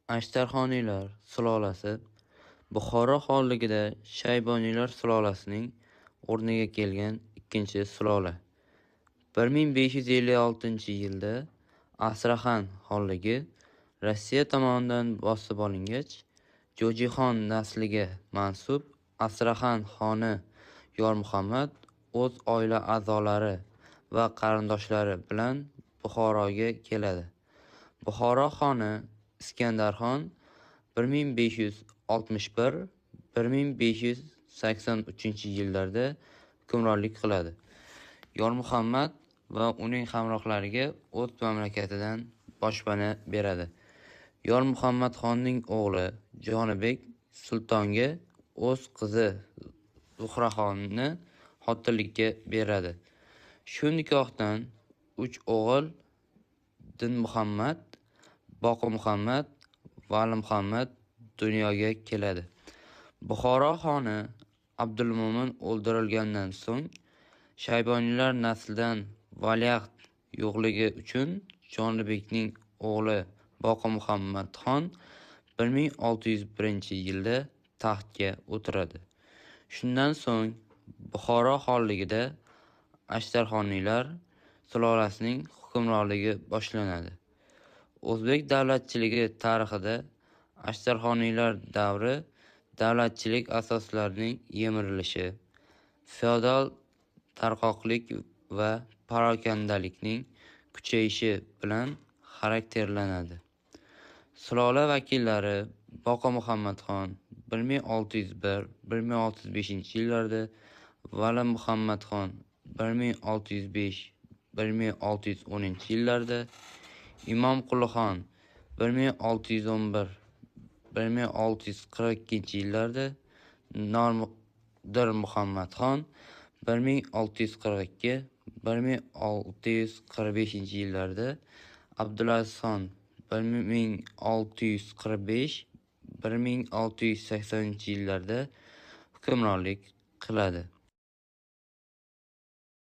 Ashtarxoniylar sulolasi Buxoro xonligida Shayboniylar sulolasining o'rniga kelgan ikkinchi sulola. 1556-yilda Astraxan xonligi Rossiya tomonidan bosib olingach, Jo'jixon nasliga mansub Astraxan xoni Yormuhammad o'z oila a'zolari va qarindoshlari bilan Buxoroga keladi. Buxoro xoni Iskandarxon 1561-1583-yillarda hukmronlik qiladi. Yormuhammad va uning hamrohlariga o'z mamlakatidan boshpana beradi. Yormuhammadxonning o'g'li Jonibek sultonga o'z qizi Zuhraxonni xotinlikka beradi. Shu nikohdan 3 o'g'il Dinmuhammad, Boqimuhammad, Valimuhammad dunyoga keladi. Buxoro xoni Abdulmo'min o'ldirilgandan so'ng Shayboniylar naslidan valiahd yo'qligi uchun Jonibekning o'g'li Boqimuhammadxon 1601-yilda taxtga o'tiradi. Shundan so'ng Buxoro xonligida Ashtarxoniylar sulolasining hukmronligi boshlanadi. O'zbek davlatchiligi tarixida Ashtarxoniylar davri davlatchilik asoslarining yemirilishi, feodal tarqoqlik va parokandalikning kuchayishi bilan xarakterlanadi. Sulola vakillari Boqimuhammadxon 1601-1605-yillarda, Valimuhammadxon 1605-1610-yillarda, Imomqulixon 1611-1642-yillarda, Nodirmuhammadxon 1642-1645-yillarda, Abdulazizxon 1645-1680-yillarda hukmronlik qiladi.